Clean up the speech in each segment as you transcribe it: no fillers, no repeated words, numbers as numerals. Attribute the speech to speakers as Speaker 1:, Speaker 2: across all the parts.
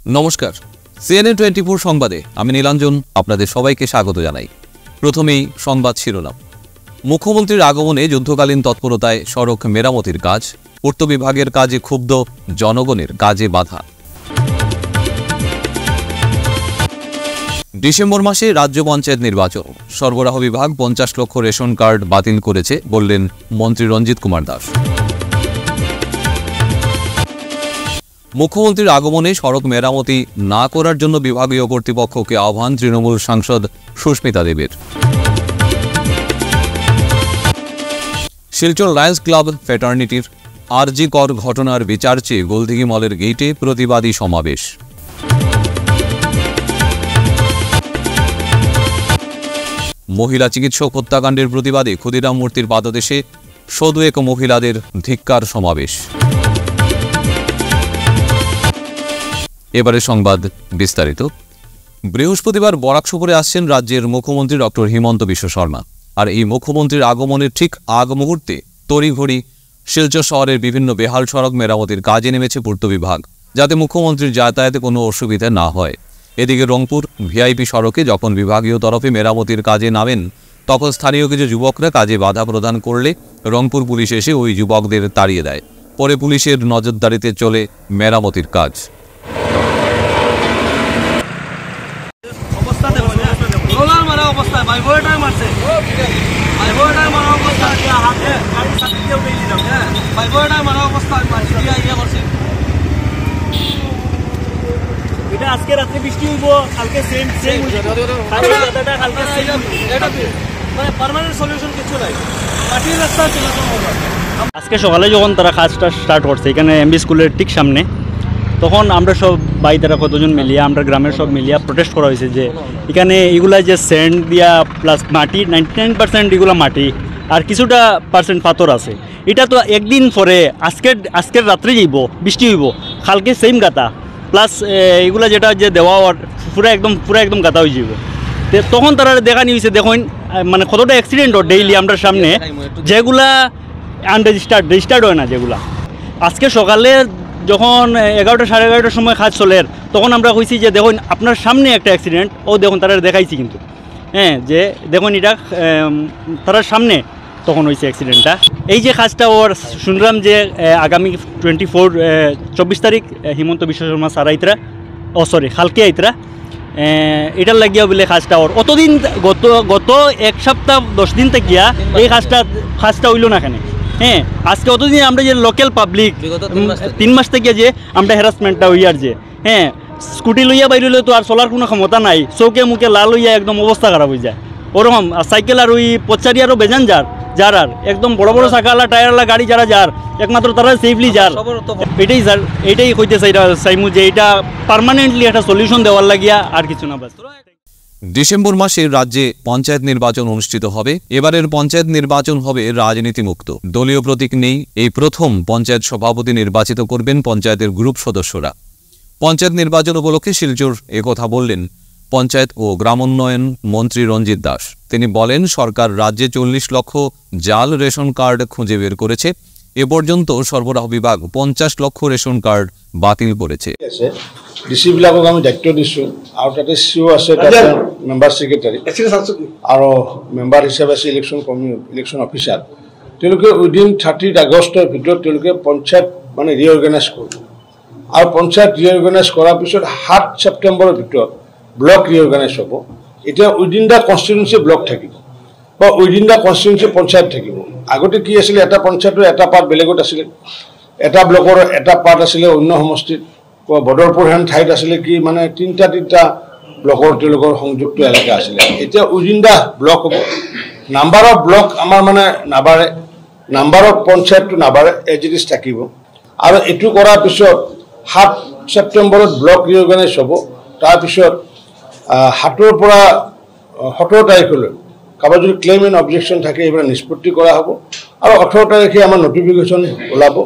Speaker 1: নমস্কার, CNN 24 সংবাদে আমি নীলাঞ্জন আপনাদের সবাইকে স্বাগত জানাই। প্রথমেই সংবাদ শিরোনাম। মুখ্যমন্ত্রীর আগমনে যুদ্ধকালীন তৎপরতায় সড়ক মেরামতির কাজ, পূর্ত বিভাগের কাজে ক্ষুব্ধ জনগণের কাজে বাধা। ডিসেম্বর মাসে রাজ্য পঞ্চায়েত নির্বাচন, সরবরাহ বিভাগ 50 লক্ষ রেশন কার্ড বাতিল করেছে বললেন মন্ত্রী রঞ্জিত কুমার দাস। মুখ্যমন্ত্রীর আগমনে সড়ক মেরামতি না করার জন্য বিভাগীয় কর্তৃপক্ষকে আহ্বান তৃণমূল সাংসদ সুস্মিতা দেবের। শিলচর লায়ন্স ক্লাব ফ্র্যাটার্নিটির আরজি কর ঘটনার বিচার চেয়ে গোলদিঘি মলের গেইটে প্রতিবাদী সমাবেশ। মহিলা চিকিৎসক হত্যাকাণ্ডের প্রতিবাদে ক্ষুদিরাম মূর্তির পাদদেশে শোদুয়েক মহিলাদের ধিক্কার সমাবেশ। এবারে সংবাদ বিস্তারিত। বৃহস্পতিবার বরাক সফরে আসছেন রাজ্যের মুখ্যমন্ত্রী ডক্টর হিমন্ত বিশ্ব শর্মা। আর এই মুখ্যমন্ত্রীর আগমনের ঠিক আগ মুহূর্তে তড়িঘড়ি শিলচর শহরের বিভিন্ন বেহাল সড়ক মেরামতির কাজে নেমেছে পূর্ত বিভাগ, যাতে মুখ্যমন্ত্রীর যাতায়াতে কোনো অসুবিধা না হয়। এদিকে রংপুর ভিআইপি সড়কে যখন বিভাগীয় তরফে মেরামতির কাজে নামেন, তখন স্থানীয় কিছু যুবকরা কাজে বাধা প্রদান করলে রংপুর পুলিশ এসে ওই যুবকদের তাড়িয়ে দেয়। পরে পুলিশের নজরদারিতে চলে মেরামতির কাজ।
Speaker 2: আজকে রাত্রে বৃষ্টি হইব, কালকে সেম মানে পার্মানেন্ট সলিউশন কিছু নাই, মাটির রাস্তা চলাচল হবে। আজকে সকালে যখন তারা কাজটা স্টার্ট করছে এখানে এমবি স্কুলের ঠিক সামনে, তখন আমরা সব বাইতারা কতজন মিলিয়া, আমরা গ্রামের সব মিলিয়া প্রোটেস্ট করা হয়েছে যে এখানে এগুলা যে স্যান্ড দিয়া প্লাস মাটি 99% এগুলা মাটি আর কিছুটা পার্সেন্ট পাথর আছে। এটা তো একদিন পরে আজকের রাত্রে যাইব, বৃষ্টি হইব, কালকে সেম গাতা প্লাস এগুলা যেটা যে দেওয়া পুরা একদম গাতা হয়ে যাব। তখন তারা দেখা নিয়েছে, দেখুন মানে কতটা অ্যাক্সিডেন্ট হয় ডেইলি আমরা সামনে, যেগুলা রেজিস্টার্ড হয় না যেগুলা। আজকে সকালে যখন 11টা সাড়ে 11টার সময় কাজ চলে, তখন আমরা কইছি যে দেখুন আপনার সামনে একটা অ্যাক্সিডেন্ট, ও দেখুন তারা দেখাইছি কিন্তু, হ্যাঁ, যে দেখুন এটা তার সামনে তখন হয়েছে অ্যাক্সিডেন্টটা। এই যে কাজটা ওর শুনলাম যে আগামী 24 তারিখ হিমন্ত বিশ্ব শর্মা স্যার আইতরা, কালকে আইতরা, এটার লাগিয়া বলে কাজটা ওর অতদিন গত এক সপ্তাহ 10 দিন থেকে এই কাজটা হইল না কেন। হ্যাঁ, আজকে অতদিন আমরা যে লোকাল পাবলিক 3 মাস থেকে যে আমরা হ্যারাসমেন্টটা হইয়ার যে, হ্যাঁ, স্কুটি লইয়া বাইরে হইলে তো আর চলার কোনো ক্ষমতা নাই, চৌকে মুখে লাল হইয়া একদম অবস্থা খারাপ হয়ে যায়। ওরকম সাইকেল আর ওই পচারি আরও বেজান যার আর একদম বড় বড় চাকালা টায়ারওয়ালা গাড়ি যারা একমাত্র তারা সেফলি এটাই স্যার, এটাই হইতে চাইমু যে এটা পার্মানেন্টলি একটা সলিউশন দেওয়ার লাগিয়া আর কিছু না।
Speaker 1: ডিসেম্বর মাসে রাজ্যে পঞ্চায়েত নির্বাচন অনুষ্ঠিত হবে। এবারের পঞ্চায়েত নির্বাচন হবে রাজনীতিমুক্ত, দলীয় প্রতীক নেই। এই প্রথম পঞ্চায়েত সভাপতি নির্বাচিত করবেন পঞ্চায়েতের গ্রুপ সদস্যরা। পঞ্চায়েত নির্বাচন উপলক্ষে শিলচর একথা বললেন পঞ্চায়েত ও গ্রামোন্নয়ন মন্ত্রী রঞ্জিত দাস। তিনি বলেন, সরকার রাজ্যে 40 লক্ষ জাল রেশন কার্ড খুঁজে বের করেছে। এ পর্যন্ত সরবরাহ বিভাগ 50 লক্ষ রেশন কার্ড বাতিল করেছে।
Speaker 3: ডিসি বিলাকক আমি দায়িত্ব দিছোঁ, আৰু তাতে সিও আছে, তাতে মেম্বাৰ ছেক্ৰেটাৰী আৰু মেম্বাৰ হিচাপে আছে ইলেকশ্যন অফিচাৰ। তেওঁলোকে উইদিন 30 আগষ্টৰ ভিতৰত তেওঁলোকে পঞ্চায়ত মানে ৰিঅৰ্গেনাইজ কৰিব, আৰু পঞ্চায়ত ৰিঅৰ্গেনাইজ কৰাৰ পিছত 7 ছেপ্টেম্বৰৰ ভিতৰত ব্লক ৰিঅৰ্গেনাইজ হ'ব। এতিয়া উইদিন দ্য কনষ্টিটুৱেঞ্চি ব্লক থাকিব বা উইদিন দ্য কনষ্টিটুৱেঞ্চি পঞ্চায়ত থাকিব। আগতে কি আছিলে, এটা পঞ্চায়তৰ এটা পাৰ্ট বেলেগত আছিলে, এটা ব্লকৰ এটা পাৰ্ট আছিলে অন্য সমষ্টিত, বদৰপুৰ হেন ঠাইত আছিলে কি মানে তিনিটা ব্লকৰ তেওঁলোকৰ সংযুক্ত এলেকা আছিলে। এতিয়া উইদিন দ্য ব্লক হ'ব। নাম্বাৰ অফ ব্লক আমাৰ মানে নাবাঢ়ে, নাম্বাৰ অফ পঞ্চায়তটো নাবাঢ়ে, এজ ইট ইজ থাকিব। আৰু এইটো কৰাৰ পিছত 7 ছেপ্টেম্বৰত ব্লক ৰিঅৰ্গেনাইজ হ'ব। তাৰপিছত 7ৰ পৰা 17 তাৰিখলৈ কাৰোবাৰ যদি ক্লেইম এণ্ড অবজেকশ্যন থাকে এইবিলাক নিষ্পত্তি কৰা হ'ব, আৰু 18 তাৰিখে আমাৰ নটিফিকেশ্যন ওলাব,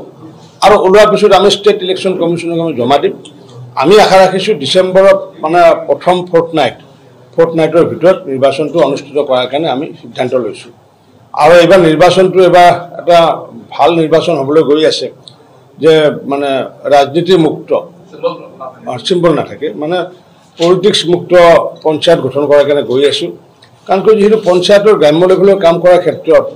Speaker 3: আৰু ওলোৱাৰ পিছত আমি ষ্টেট ইলেকশ্যন কমিশ্যনক আমি জমা দিম। আমি আশা ৰাখিছোঁ ডিচেম্বৰত মানে প্ৰথম ফৰ্টনাইটৰ ভিতৰত নিৰ্বাচনটো অনুষ্ঠিত কৰাৰ কাৰণে আমি সিদ্ধান্ত লৈছোঁ। আৰু এইবাৰ নিৰ্বাচনটো এবাৰ এটা ভাল নিৰ্বাচন হ'বলৈ গৈ আছে, যে মানে ৰাজনীতি মুক্ত চিম্বল নাথাকে মানে পলিটিক্স মুক্ত পঞ্চায়ত গঠন কৰাৰ কাৰণে গৈ আছোঁ কাৰণ যিহেতু পঞ্চায়তৰ গ্ৰাম্য লেভেলৰ কাম কৰাৰ ক্ষেত্ৰত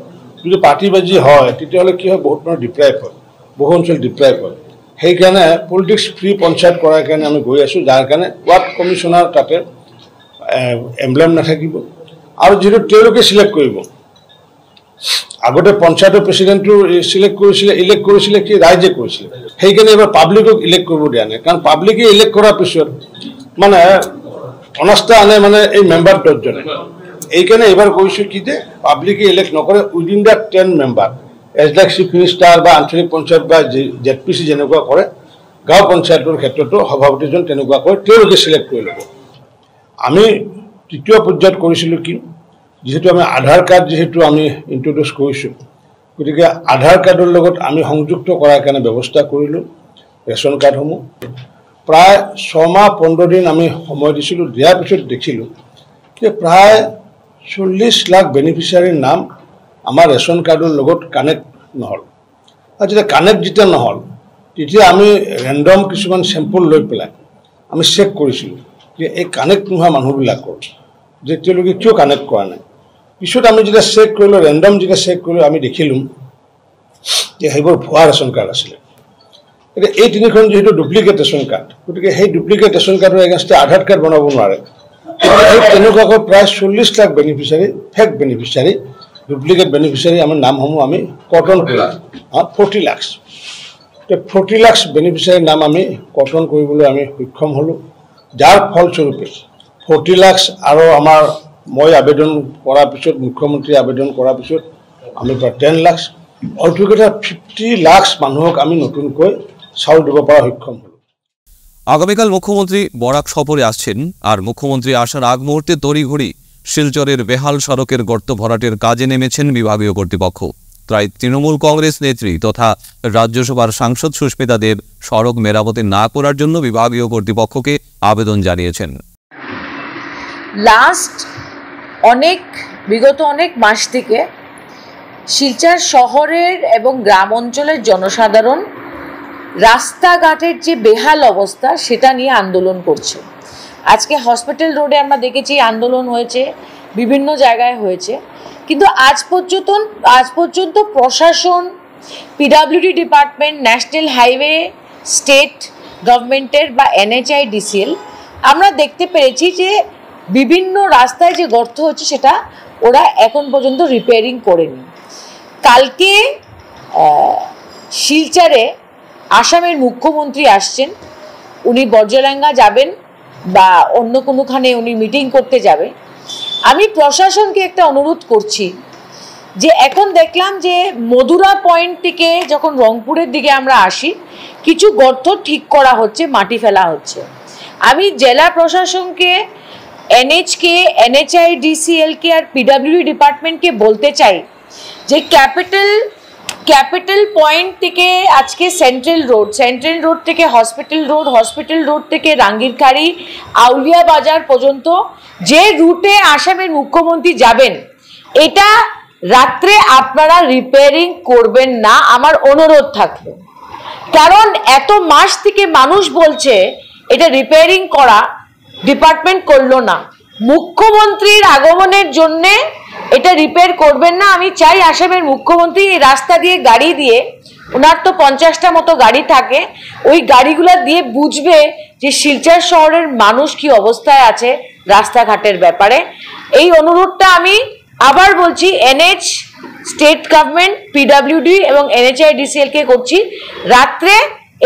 Speaker 3: যদি পাৰ্টিবাজি হয় তেতিয়াহ'লে কি হয় বহুত মানুহ ডিপ্ৰাইভ হয় বহু অঞ্চল ডিপ্ৰাইভ হয় সেইকাৰণে পলিটিক্স ফ্ৰী পঞ্চায়ত কৰাৰ কাৰণে আমি গৈ আছোঁ যাৰ কাৰণে ৱাৰ্ড কমিশ্যনাৰ তাতে এমব্লেম নাথাকিব আৰু যিহেতু তেওঁলোকে চিলেক্ট কৰিব আগতে পঞ্চায়তৰ প্ৰেচিডেণ্টটো চিলেক্ট কৰিছিলে ইলেক্ট কৰিছিলে কি ৰাইজে কৰিছিলে সেইকাৰণে এবাৰ পাব্লিকক ইলেক্ট কৰিব দিয়া নাই কাৰণ পাব্লিকে ইলেক্ট কৰাৰ পিছত মানে অনাস্থা আনে মানে এই মেম্বাৰ 10 জনে এইকাৰণে এবাৰ কৈছোঁ কি যে পাব্লিকে ইলেক্ট নকৰে within the 10 member as like chief minister বা আঞ্চলিক পঞ্চায়ত বা জেডপিচি যেনেকুৱা কৰে গাঁও পঞ্চায়তৰ ক্ষেত্ৰতো সভাপতিজন তেনেকুৱা কৰে তেওঁলোকে চিলেক্ট কৰি ল'ব আমি তৃতীয় পৰ্যায়ত কৰিছিলোঁ কি যেহেতু আমি আধাৰ কাৰ্ড যেহেতু আমি ইন্ট্ৰোডিউস কৰিছোঁ গতিকে আধাৰ কাৰ্ডৰ লগত আমি সংযুক্ত কৰাৰ কাৰণে ব্যৱস্থা কৰিলোঁ ৰেচন কাৰ্ডসমূহ প্ৰায় 6 মাহ 15 দিন আমি সময় দিছিলোঁ দিয়াৰ পিছত দেখিলোঁ যে প্ৰায় 40 লাখ বেনিফিচিয়াৰীৰ নাম আমাৰ ৰেচন কাৰ্ডৰ লগত কানেক্ট নহ'ল আৰু যেতিয়া কানেক্ট যেতিয়া নহ'ল তেতিয়া আমি ৰেণ্ডম কিছুমান চেম্পল লৈ পেলাই আমি চেক কৰিছিলোঁ যে এই কানেক্ট নোহোৱা মানুহবিলাকৰ যে তেওঁলোকে কিয় কানেক্ট কৰা নাই পিছত আমি যেতিয়া চেক কৰিলোঁ ৰেণ্ডম যেতিয়া চেক কৰিলোঁ আমি দেখিলোঁ যে সেইবোৰ ভুৱা ৰেচন কাৰ্ড আছিলে এতিয়া এই তিনিখন যেহেতু ডুপ্লিকেট ৰেচন কাৰ্ড গতিকে সেই ডুপ্লিকেট ৰেচন কাৰ্ডৰ এগেইনষ্টে আধাৰ কাৰ্ড বনাব নোৱাৰে তেনেকুৱাকৈ প্ৰায় 40 lakh beneficiary fake beneficiary duplicate beneficiary আমাৰ নামসমূহ আমি কৰ্তন কৰিলোঁ 40 লাখ 40 লাখ বেনিফিচিয়াৰীৰ নাম আমি কৰ্তন কৰিবলৈ আমি সক্ষম হ'লোঁ যাৰ ফলস্বৰূপে 40 লাখ আৰু আমাৰ মই আবেদন কৰাৰ পিছত মুখ্যমন্ত্ৰী আবেদন কৰাৰ পিছত আমি প্ৰায় 10 লাখ অলটুগেদাৰ 50 লাখ মানুহক আমি নতুনকৈ চাউল দিব পৰা সক্ষম হলো
Speaker 1: আগামীকাল মুখ্যমন্ত্রী বরাক সফরে আসছেন আর মুখ্যমন্ত্রী আসার আগ মুহূর্তে তড়িঘড়ি শিলচরের বেহাল সড়কের গর্ত ভরাটের কাজে নেমেছেন বিভাগীয় কর্তৃপক্ষ তাই তৃণমূল কংগ্রেস নেত্রী তথা রাজ্যসভার সাংসদ সুস্মিতা দেব সড়ক মেরামতি না করার জন্য বিভাগীয় কর্তৃপক্ষকে আবেদন জানিয়েছেন
Speaker 4: লাস্ট বিগত অনেক মাস থেকে শিলচর শহরের এবং গ্রাম অঞ্চলের জনসাধারণ রাস্তাঘাটের যে বেহাল অবস্থা সেটা নিয়ে আন্দোলন করছে আজকে হসপিটাল রোডে আমরা দেখেছি আন্দোলন হয়েছে বিভিন্ন জায়গায় হয়েছে কিন্তু আজ পর্যন্ত প্রশাসন PWD department national highway state গভর্নমেন্টের বা NHIDCL আমরা দেখতে পেরেছি যে বিভিন্ন রাস্তায় যে গর্ত হচ্ছে সেটা ওরা এখন পর্যন্ত রিপেয়ারিং করেনি কালকে শিলচরে আসামের মুখ্যমন্ত্রী আসছেন উনি বর্জলাঙ্গা যাবেন বা অন্য কোনোখানে উনি মিটিং করতে যাবে আমি প্রশাসনকে একটা অনুরোধ করছি যে এখন দেখলাম যে মধুরা পয়েন্ট থেকে যখন রংপুরের দিকে আমরা আসি কিছু গর্ত ঠিক করা হচ্ছে মাটি ফেলা হচ্ছে আমি জেলা প্রশাসনকে NHকে NHIDCLকে আর পিডব্লিউডি ডিপার্টমেন্টকে বলতে চাই যে ক্যাপিটাল পয়েন্ট থেকে আজকে সেন্ট্রাল রোড থেকে হসপিটাল রোড থেকে রাঙ্গিরখাড়ি আউলিয়া বাজার পর্যন্ত যে রুটে আসামের মুখ্যমন্ত্রী যাবেন এটা রাত্রে আপনারা রিপেয়ারিং করবেন না আমার অনুরোধ থাকলো কারণ এত মাস থেকে মানুষ বলছে এটা রিপেয়ারিং করা ডিপার্টমেন্ট করলো না মুখ্যমন্ত্রীর আগমনের জন্য এটা রিপেয়ার করবেন না আমি চাই আসামের মুখ্যমন্ত্রী এই রাস্তা দিয়ে গাড়ি দিয়ে ওনার তো 50টা মতো গাড়ি থাকে ওই গাড়িগুলো দিয়ে বুঝবে যে শিলচর শহরের মানুষ কি অবস্থায় আছে রাস্তাঘাটের ব্যাপারে এই অনুরোধটা আমি আবার বলছি NH স্টেট গভর্নমেন্ট পিডব্লিউডি এবং NHIDCL কে করছি রাত্রে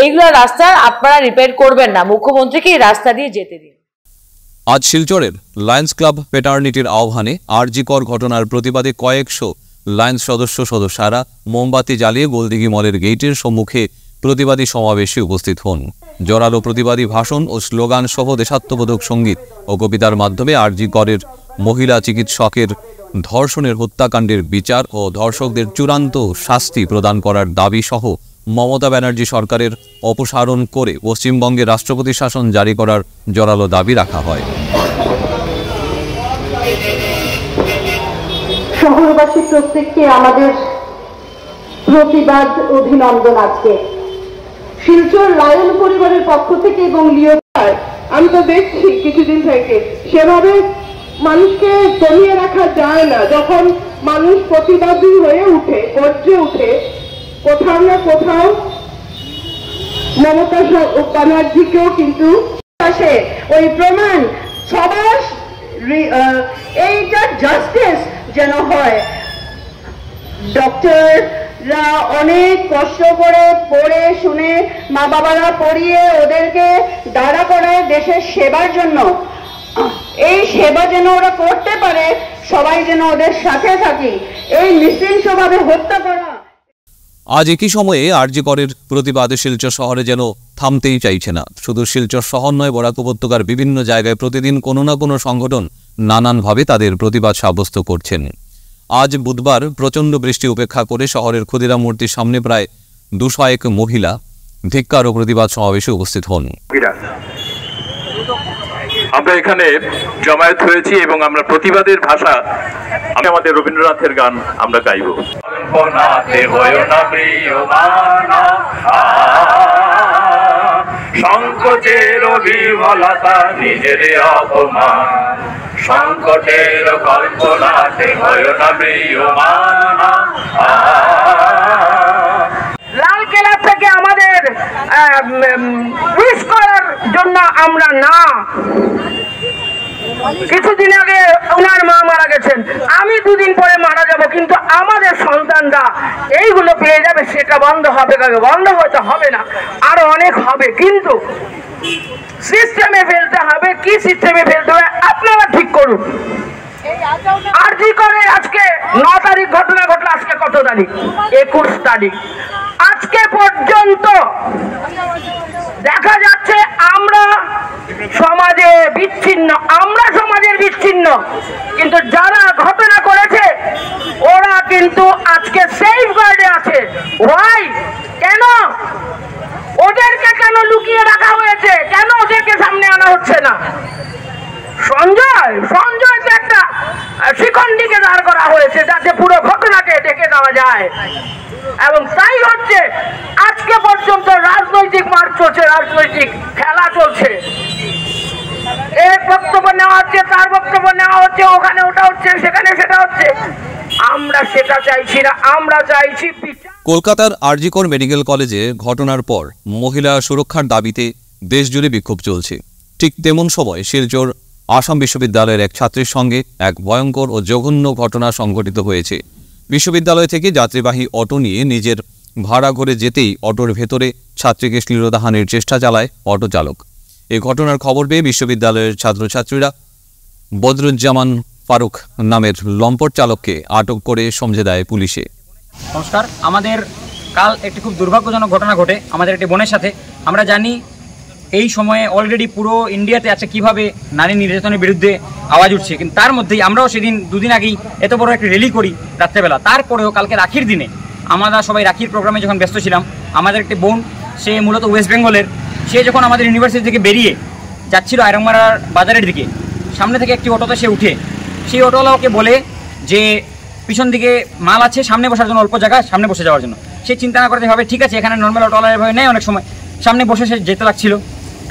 Speaker 4: এইগুলো রাস্তা আপনারা রিপেয়ার করবেন না মুখ্যমন্ত্রীকে এই রাস্তা দিয়ে যেতে দিন
Speaker 1: আজ শিলচরের লায়ন্স ক্লাব পেটার্নিটির আহ্বানে আরজিকর ঘটনার প্রতিবাদে কয়েকশো লায়ন্স সদস্যরা মোমবাতি জ্বালিয়ে গোলদিঘি মলের গেটের সম্মুখে প্রতিবাদী সমাবেশে উপস্থিত হন জোরালো প্রতিবাদী ভাষণ ও স্লোগান সহ দেশাত্মবোধক সঙ্গীত ও কবিতার মাধ্যমে আরজিকরের মহিলা চিকিৎসকের ধর্ষণের হত্যাকাণ্ডের বিচার ও ধর্ষকদের চূড়ান্ত শাস্তি প্রদান করার দাবি সহ মমতা ব্যানার্জি সরকারের অপসারণ করে পশ্চিমবঙ্গে রাষ্ট্রপতি শাসন জারি করার জোরালো দাবি রাখা হয়
Speaker 5: শহরবাসী প্রত্যেককে আমাদের প্রতিবাদ অভিনন্দন আজকে শিলচর লায়ন পরিবারের পক্ষ থেকে এবং লিওটার আমি তো দেখছি কিছুদিন থেকে সেভাবে মানুষকে জমিয়ে রাখা যায় না। যখন মানুষ প্রতিবাদী হয়ে উঠে, গর্জে উঠে, কোথাও না কোথাও মমতা ব্যানার্জিকেও কিন্তু আসে ওই প্রমাণ সবার এইটা জাস্টিস যেন হয়। ডক্টররা অনেক কষ্ট করে পড়ে শুনে, মা বাবারা পড়িয়ে ওদেরকে দাঁড়া করায় দেশের সেবার জন্য। এই সেবা যেন ওরা করতে পারে, সবাই যেন ওদের সাথে থাকি। এই নৃশংসভাবে হত্যা করা।
Speaker 1: আজ একই সময়ে আরজি করের প্রতিবাদে শিলচর শহরে যেন থামতেই চাইছে না। শুধু শিলচর শহর নয়, বরাক উপত্যকার বিভিন্ন জায়গায় প্রতিদিন কোনো না কোনো সংগঠন নানানভাবে তাদের প্রতিবাদ সাব্যস্ত করছেন। আজ বুধবার প্রচণ্ড বৃষ্টি উপেক্ষা করে শহরের ক্ষুদিরাম মূর্তির সামনে প্রায় 201 মহিলা ধিক্কার ও প্রতিবাদ সমাবেশে উপস্থিত হন।
Speaker 6: আমরা এখানে জমায়েত হয়েছি এবং আমরা প্রতিবাদের ভাষা, আমাদের রবীন্দ্রনাথের গান আমরা গাইব। সংকোচের বিফলতা নিজের অপমান, সংকটের কল্পনাতে হয় না প্রিয়মান।
Speaker 5: লালকেল্লা থেকে আমাদের উইশ করার জন্য আমরা না, কিছুদিন আগে ওনার মা মারা গেছেন, আমি দুদিন পরে মারা যাব, কিন্তু আমাদের সন্তানরা এইগুলো পেয়ে যাবে, সেটা বন্ধ হবে কবে? বন্ধ হতে হবে না, আরো অনেক হবে, কিন্তু সিস্টেমে ফেলতে হবে। কি সিস্টেমে ফেলতে হবে আপনারা ঠিক করুন। আরজি করে আজকে 9 তারিখ ঘটনা ঘটলো, আজকে কত তারিখ? 21 তারিখ। আজকে পর্যন্ত দেখা যাচ্ছে আমরা সমাজে বিচ্ছিন্ন, আমরা সমাজের বিচ্ছিন্ন, কিন্তু যারা ঘটনা করেছে ওরা কিন্তু আজকে সেফ গার্ডে আছে। ওয়াই? কেন ওদেরকে কেন লুকিয়ে রাখা হয়েছে? কেন ওদেরকে সামনে আনা হচ্ছে না? সঞ্জয়কে একটা শিখন্ডিকে দাঁড় করা হয়েছে যাতে পুরো ঘটনাকে ঢেকে দেওয়া যায়, এবং তাই হচ্ছে আজকে পর্যন্ত রাজনৈতিক মার্চ চলছে, রাজনৈতিক খেলা চলছে। এর বক্তব্য নেওয়া হচ্ছে, তার বক্তব্য নেওয়া হচ্ছে, ওখানে ওটা হচ্ছে, সেখানে সেটা হচ্ছে। আমরা সেটা চাইছি না, আমরা চাইছি
Speaker 1: কলকাতার আরজি কর মেডিকেল কলেজে ঘটনার পর মহিলা সুরক্ষার দাবিতে দেশজুড়ে বিক্ষোভ চলছে। ঠিক তেমন সময় শিলচর আসাম বিশ্ববিদ্যালয়ের এক ছাত্রীর সঙ্গে এক ভয়ঙ্কর ও জঘন্য ঘটনা সংঘটিত হয়েছে। বিশ্ববিদ্যালয় থেকে যাত্রীবাহী অটো নিয়ে নিজের ভাড়া ঘরে যেতেই অটোর ভেতরে ছাত্রীকে শ্লীলতাহানির চেষ্টা চালায় অটো চালক। এই ঘটনার খবর পেয়ে বিশ্ববিদ্যালয়ের ছাত্রছাত্রীরা বদরুজ্জামান ফারুক নামের লম্পট চালককে আটক করে সমঝে দেয় পুলিশে।
Speaker 7: নমস্কার, আমাদের কাল একটি খুব দুর্ভাগ্যজনক ঘটনা ঘটে আমাদের একটি বোনের সাথে। আমরা জানি এই সময়ে অলরেডি পুরো ইন্ডিয়াতে আছে কিভাবে নারী নির্যাতনের বিরুদ্ধে আওয়াজ উঠছে, কিন্তু তার মধ্যেই আমরাও সেদিন দুদিন আগেই এত বড় একটি র্যালি করি রাত্রেবেলা। তারপরেও কালকে রাখির দিনে আমরা সবাই রাখির প্রোগ্রামে যখন ব্যস্ত ছিলাম, আমাদের একটি বোন, সে মূলত ওয়েস্ট বেঙ্গলের, সে যখন আমাদের ইউনিভার্সিটি থেকে বেরিয়ে যাচ্ছিল আয়রংমারার বাজারের দিকে, সামনে থেকে একটি অটোতে সে উঠে, সেই অটোওয়ালা ওকে বলে যে পিছন দিকে মাল আছে, সামনে বসার জন্য অল্প জায়গা, সামনে বসে যাওয়ার জন্য। সে চিন্তা না করতে ভাবে ঠিক আছে, এখানে নর্মাল অটোওয়ালা এভাবে নেয় অনেক সময়, সামনে বসে সে যেতে লাগছিল।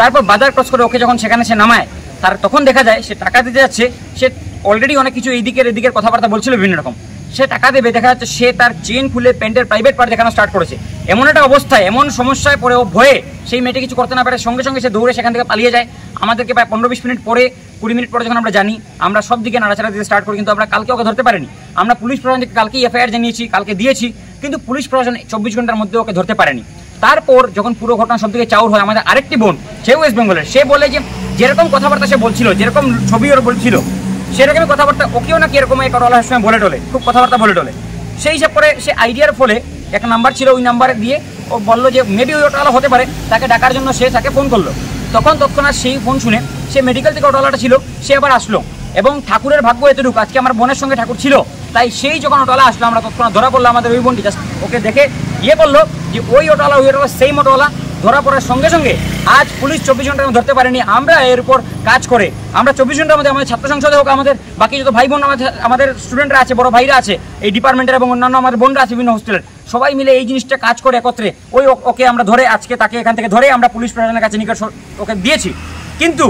Speaker 7: তারপর বাজার ক্রস করে ওকে যখন সেখানে সে নামায়, তার তখন দেখা যায় সে টাকা দিতে যাচ্ছে, সে অলরেডি অনেক কিছু এদিকের কথাবার্তা বলছিল বিভিন্ন রকম। সে টাকা দেবে, দেখা যাচ্ছে সে তার চেন খুলে প্যান্টের প্রাইভেট পার্ট দেখানো স্টার্ট করেছে। এমন একটা অবস্থায়, এমন সমস্যায় পড়ে ও ভয়ে সেই মেয়েটি কিছু করতে না পারে, সঙ্গে সঙ্গে সে দৌড়ে সেখান থেকে পালিয়ে যায়। আমাদেরকে প্রায় 15-20 মিনিট পরে, 20 মিনিট পরে যখন আমরা জানি, আমরা সব দিকে নাড়াচাড়া দিতে স্টার্ট করি, কিন্তু আমরা কালকে ওকে ধরতে পারিনি। আমরা পুলিশ প্রশাসনকে কালকেই এফআইআর জানিয়েছি, কালকে দিয়েছি, কিন্তু পুলিশ প্রশাসন 24 ঘন্টার মধ্যে ওকে ধরতে পারেনি। তারপর যখন পুরো ঘটনা সব দিকে চাউর হয়, আমাদের আরেকটি বোন, সে ওয়েস্ট বেঙ্গলের, সে বলে যে যেরকম কথাবার্তা সে বলছিল, যেরকম ছবি ওর বলছিল, সেরকমই কথাবার্তা ওকেও নাকি এরকম এক অটোওয়ালার সময় বলে টলে, খুব কথাবার্তা বলে টলে। সেই হিসাব করে সে আইডিয়ার ফলে একটা নাম্বার ছিল, ওই নাম্বারে দিয়ে ও বললো যে মেবি ওই অটোওয়ালা হতে পারে, তাকে ডাকার জন্য সে তাকে ফোন করলো। তখন তৎক্ষণাৎ সেই ফোন শুনে সে মেডিকেল থেকে অটোওয়ালাটা ছিল, সে আবার আসলো, এবং ঠাকুরের ভাগ্য এতটুকু আজকে আমার বোনের সঙ্গে ঠাকুর ছিল, তাই সেই যখন অটোওয়ালা আসলো আমরা তৎক্ষণাৎ ধরা পড়লো। আমাদের ওই বোনটি জাস্ট ওকে দেখে ইয়ে বললো যে ওই অটোওয়ালা সেম অটোওয়ালা। ধরা পড়ার সঙ্গে সঙ্গে আজ পুলিশ 24 ঘন্টার মধ্যে ধরতে পারেনি। আমরা এর উপর কাজ করে আমরা 24 ঘন্টার মধ্যে আমাদের ছাত্র সংসদে হোক, আমাদের বাকি যত ভাই বোন আমাদের স্টুডেন্টরা আছে, বড় ভাইরা আছে এই ডিপার্টমেন্টের এবং অন্যান্য আমাদের বোনরা আছে বিভিন্ন হোস্টেলের, সবাই মিলে এই জিনিসটা কাজ করে একত্রে ওকে আমরা ধরে আজকে তাকে এখান থেকে ধরে আমরা পুলিশ প্রশাসনের কাছে নিকট ওকে দিয়েছি। কিন্তু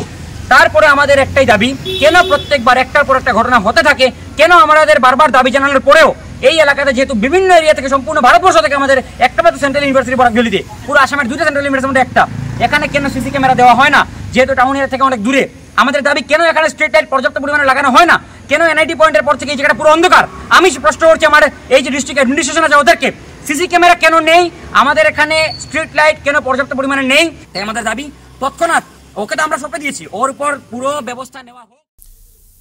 Speaker 7: তারপরে আমাদের একটাই দাবি, কেন প্রত্যেকবার একটার পর একটা ঘটনা হতে থাকে, কেন আমাদের বারবার দাবি জানানোর পরেও এই এলাকাতে যেহেতু বিভিন্ন এরিয়া থেকে সম্পূর্ণ ভারতবর্ষ থেকে আমাদের একটা মাত্র সেন্ট্রাল ইউনিভার্সিটি বরাকভ্যালিতে, পুরো আসামের 2টা সেন্ট্রাল ইউনিভার্সিটির মধ্যে একটা, এখানে কেন সিসি ক্যামেরা দেওয়া হয় না? যেহেতু টাউন এরিয়া থেকে অনেক দূরে, আমাদের দাবি কেন এখানে স্ট্রিট লাইট পর্যাপ্ত পরিমাণে লাগানো হয় না? কেন এনআইটি পয়েন্টের পর থেকে এই জায়গাটা পুরো অন্ধকার? আমি প্রশ্ন করছি আমার এই যে ডিস্ট্রিক্ট অ্যাডমিনিস্ট্রেশন আছে ওদেরকে, সিসি ক্যামেরা কেন নেই? আমাদের এখানে স্ট্রিট লাইট কেন পর্যাপ্ত পরিমাণে নেই? তাই আমাদের দাবি তৎক্ষণাৎ ওকে তো আমরা সঁপে দিয়েছি, ওর উপর পুরো ব্যবস্থা নেওয়া হোক।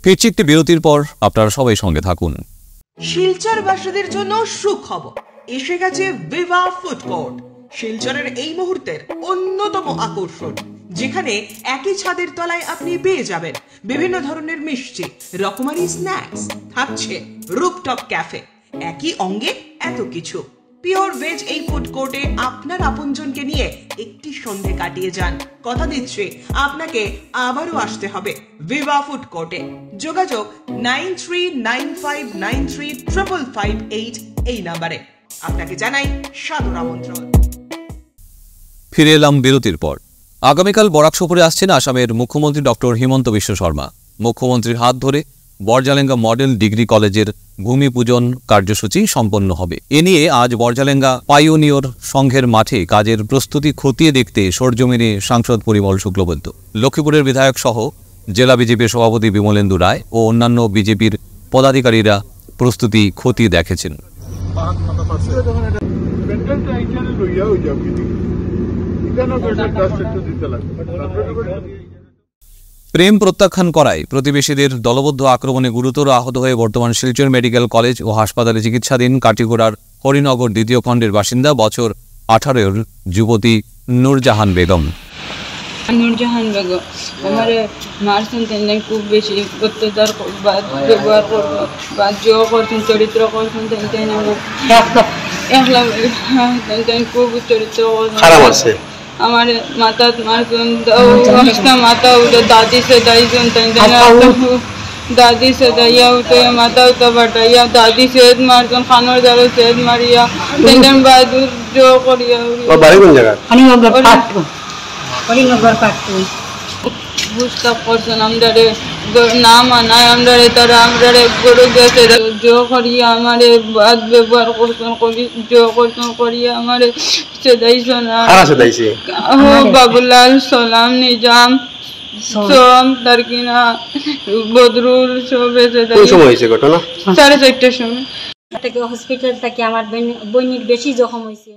Speaker 1: ফিরছি একটি বিরতির পর, আপনারা সবাই সঙ্গে থাকুন।
Speaker 8: শিলচরবাসীদের জন্য সুখবর, এসে গেছে ভিভা ফুড কোর্ট, শিলচরের এই মুহূর্তের অন্যতম আকর্ষণ, যেখানে একই ছাদের তলায় আপনি পেয়ে যাবেন বিভিন্ন ধরনের মিষ্টি, রকমারি স্ন্যাক্স, থাকছে রুফটপ ক্যাফে, একই অঙ্গে এত কিছু। পিওর ভেজ এই ফুড কোর্টে আপনার আপনজনকে নিয়ে একটি সন্ধে কাটিয়ে যান। কথা দিচ্ছি আপনাকে আবারও আসতে হবে ভিভা ফুড কোর্টে। যোগাযোগ 9395935558 এই নাম্বারে। আপনাকে জানাই সাদর আমন্ত্রণ।
Speaker 1: ফিরে এলাম বিরতির পর। আগামীকাল বরাক সফরে আসছেন আসামের মুখ্যমন্ত্রী ডক্টর হিমন্ত বিশ্ব শর্মা। মুখ্যমন্ত্রীর হাত ধরে বরজালেঙ্গা মডেল ডিগ্রি কলেজের ভূমি পূজন কার্যসূচি সম্পন্ন হবে। এ নিয়ে আজ বরজালেঙ্গা পাইওনিয়র সংঘের মাঠে কাজের প্রস্তুতি খতিয়ে দেখতে সরজমিনে সাংসদ পরিমল শুক্লবৈদ্য, লক্ষ্মীপুরের বিধায়ক সহ জেলা বিজেপির সভাপতি বিমলেন্দু রায় ও অন্যান্য বিজেপির পদাধিকারীরা প্রস্তুতি খতিয়ে দেখেছেন। প্রেম প্রত্যাখ্যান করায় প্রতিবেশীদের দলবদ্ধ আক্রমণে গুরুতর আহত হয়ে বর্তমান শিলচর মেডিকেল কলেজ ও হাসপাতালে চিকিৎসাধীন কাটিগোড়ার হরিনগর 2য় খণ্ডের বাসিন্দা বছর 18-এর যুবতী নূরজাহান বেগম।
Speaker 9: নূরজাহান বেগম আমার মারছেন, তেন খুব বেশি অত্যাচার ব্যবহার করবো বা জো করছেন, চরিত্র করছেন, তেন খুব চরিত্র খারাপ আছে। আমার মাথা মারছেন, মাথা উঠে দাদি से दाई सुन दादी से दैया उठे माता उठा बटाइया दादी से मारसन खानोर जावे से मारिया तेन बहादुर जो करिया और बारी कोन जगह हरिनगर पाटू बुझता करसन हमरे नाम आनाय हमरे तारा हमरे गड़ो गसे जो करिया हमारे बात व्यवहार करसन करी जो करसन करिया हमारे से दाईसन खाना से दाईसे हो बाबूलाल सलाम निजाम सोम दरकिना बदरुल सब এসে দাই। কোন সময় হইছে ঘটনা? 4:30টার সময় থেকে হসপিটাল থেকে আমার বইনির বেশি জখম হইছে।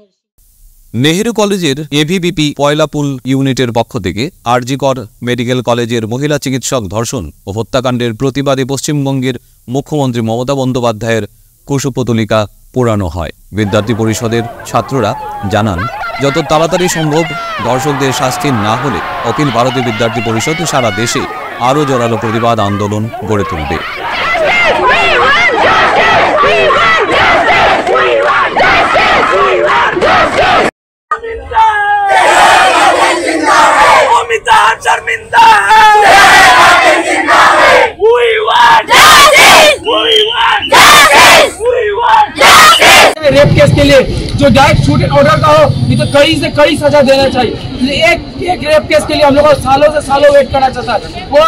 Speaker 1: নেহেরু কলেজের এভিবিপি পয়লাপুল ইউনিটের পক্ষ থেকে আরজিকর মেডিকেল কলেজের মহিলা চিকিৎসক ধর্ষণ ও হত্যাকাণ্ডের প্রতিবাদে পশ্চিমবঙ্গের মুখ্যমন্ত্রী মমতা বন্দ্যোপাধ্যায়ের কুশপুতলিকা পোড়ানো হয়। বিদ্যার্থী পরিষদের ছাত্ররা জানান, যত তাড়াতাড়ি সম্ভব ধর্ষকদের শাস্তি না হলে অখিল ভারতীয় বিদ্যার্থী পরিষদ সারা দেশে আরও জোরালো প্রতিবাদ আন্দোলন গড়ে তুলবে।
Speaker 5: रेप केस के लिए जो डायरेक्ट शूट ऑर्डर का हो, ये तो कड़ी से कड़ी सजा देना चाहिए। एक रेप केस के लिए हम लोग को सालों से सालों वेट करना चाहता है। वो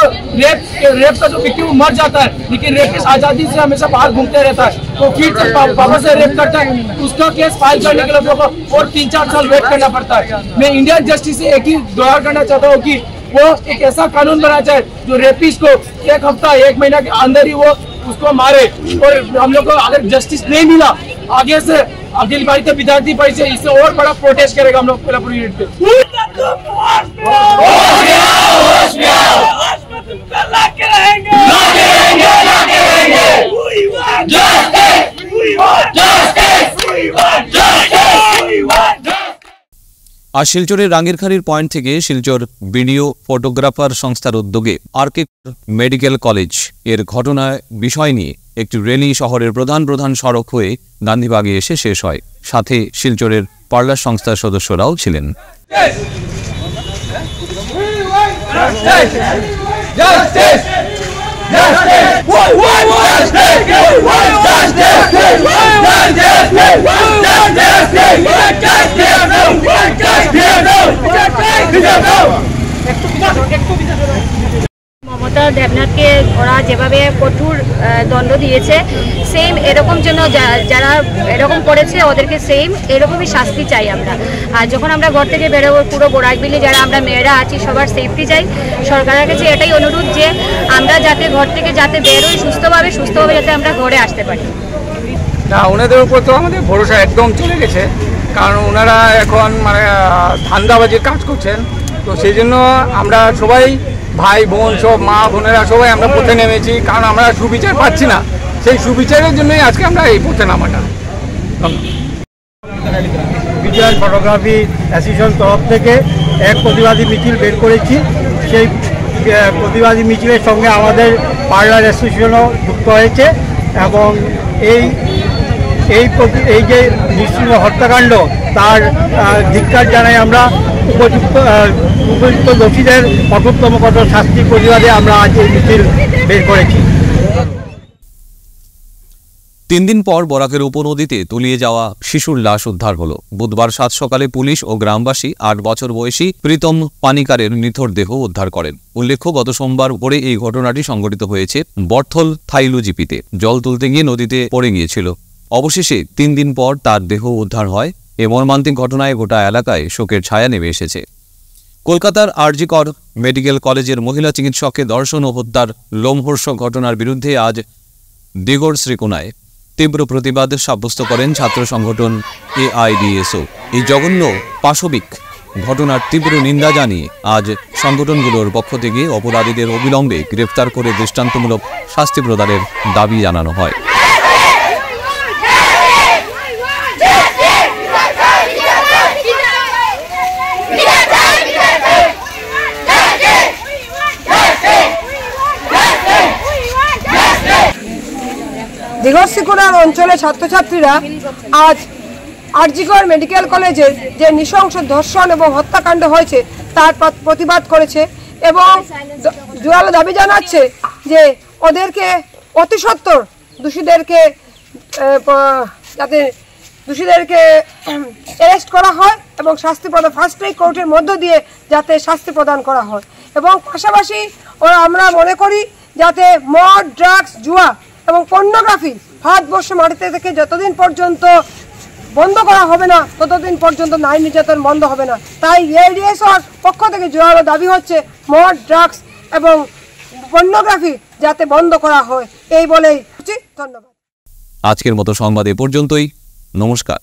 Speaker 5: रेप का जो विक्टिम मर जाता है, लेकिन रेपिस्ट आजादी से हमेशा बाहर घूमते रहता है, तो फिर पापा से रेप करता है, उसका केस फाइल करने के लिए हम लोग को और 3-4 साल वेट करना पड़ता है। मैं इंडियन जस्टिस से एक ही गुहार करना चाहता हूँ कि वो एक ऐसा कानून बनाना चाहे जो रेपिस्ट को 1 हफ्ता 1 महीना के अंदर ही वो उसको मारे। और हम लोग को अगर जस्टिस नहीं मिला, आगे से अखिल भारतीय विद्यार्थी परिषद इससे और बड़ा प्रोटेस्ट करेगा हम लोग कोल्हापुर यूनिट पे।
Speaker 1: আর শিলচরের রাঙ্গিরখাড়ির পয়েন্ট থেকে শিলচর ভিডিও ফটোগ্রাফার সংস্থার উদ্যোগে আরকে মেডিকেল কলেজ এর ঘটনার বিষয় নিয়ে একটি র্যালি শহরের প্রধান সড়ক হয়ে গান্ধীবাগে এসে শেষ হয়। সাথে শিলচরের পার্লার সংস্থার সদস্যরাও ছিলেন।
Speaker 10: মমতা দেবনাথকে ওরা যেভাবে কঠোর দণ্ড দিয়েছে, সেম এরকম জন্য যারা এরকম করেছে ওদেরকে সেম এরকমই শাস্তি চাই আমরা। আর যখন আমরা ঘর থেকে বেরোবো, পুরো বরাকবিলি যারা আমরা মেয়েরা আছি সবার সেফটি চাই। সরকারের কাছে এটাই অনুরোধ যে আমরা যাতে ঘর থেকে যাতে বেরোই সুস্থভাবে যাতে আমরা ঘরে আসতে পারি।
Speaker 11: না, ওনাদের উপর তো আমাদের ভরসা একদম চলে গেছে, কারণ ওনারা এখন মানে ধান্দাবাজির কাজ করছেন। তো সেই জন্য আমরা সবাই ভাই বোন সব মা বোনেরা সবাই আমরা পথে নেমেছি, কারণ আমরা সুবিচার পাচ্ছি না। সেই সুবিচারের জন্যই আজকে আমরা এই পথে নামাটা।
Speaker 12: বিজয় ফটোগ্রাফি অ্যাসোসিয়েশন তরফ থেকে এক প্রতিবাদী মিছিল বের করেছি। সেই প্রতিবাদী মিছিলের সঙ্গে আমাদের পার্লার অ্যাসোসিয়েশনও যুক্ত হয়েছে এবং এই যে নিশ্চিত হত্যাকাণ্ড তার ধিক্কার জানাই আমরা। উপযুক্ত দোষীদের কঠোরতম কঠোর শাস্তির প্রতিবাদে আমরা আজ এই মিছিল বের করেছি।
Speaker 1: 3 দিন পর বরাকের উপনদীতে তলিয়ে যাওয়া শিশুর লাশ উদ্ধার হলো। বুধবার 7 সকালে পুলিশ ও গ্রামবাসী 8 বছর বয়সী প্রীতম পানিকারের নিথর দেহ উদ্ধার করেন। উল্লেখ্য, গত সোমবার ভোরে এই ঘটনাটি সংঘটিত হয়েছে বর্থল থাইলু জিপিতে। জল তুলতে গিয়ে নদীতে পড়ে গিয়েছিল। অবশেষে 3 দিন পর তার দেহ উদ্ধার হয়। এ মর্মান্তিক ঘটনায় গোটা এলাকায় শোকের ছায়া নেমে এসেছে। কলকাতার আরজি কর মেডিকেল কলেজের মহিলা চিকিৎসককে ধর্ষণ ও হত্যার লোমহর্ষক ঘটনার বিরুদ্ধে আজ দিগড় শ্রীকোনায় তীব্র প্রতিবাদ সাব্যস্ত করেন ছাত্র সংগঠন AIDSO। এই জঘন্য পাশবিক ঘটনার তীব্র নিন্দা জানিয়ে আজ সংগঠনগুলোর পক্ষ থেকে অপরাধীদের অবিলম্বে গ্রেফতার করে দৃষ্টান্তমূলক শাস্তি প্রদানের দাবি জানানো হয়।
Speaker 13: দিগড় শ্রীকোনার অঞ্চলে ছাত্রছাত্রীরা আজ আরজিকর মেডিকেল কলেজের যে নৃশংস ধর্ষণ এবং হত্যাকাণ্ড হয়েছে তার প্রতিবাদ করেছে এবং জোরালো দাবি জানাচ্ছে যে ওদেরকে অতি সত্বর দোষীদেরকে অ্যারেস্ট করা হয় এবং শাস্তি প্রদান ফাস্ট ট্র্যাক কোর্টের মধ্য দিয়ে যাতে শাস্তি প্রদান করা হয়। এবং পাশাপাশি আমরা মনে করি যাতে মদ, ড্রাগস, জুয়া এবং পর্নোগ্রাফি ভারতবর্ষ মাটিতে থেকে যতদিন পর্যন্ত বন্ধ করা হবে না ততদিন পর্যন্ত নারী নির্যাতন বন্ধ হবে না। তাই AIDSOর পক্ষ থেকে জোরালো দাবি হচ্ছে মদ, ড্রাগস এবং পর্নোগ্রাফি যাতে বন্ধ করা হয়। এই বলেই ধন্যবাদ।
Speaker 1: আজকের মতো সংবাদ এ পর্যন্তই। নমস্কার।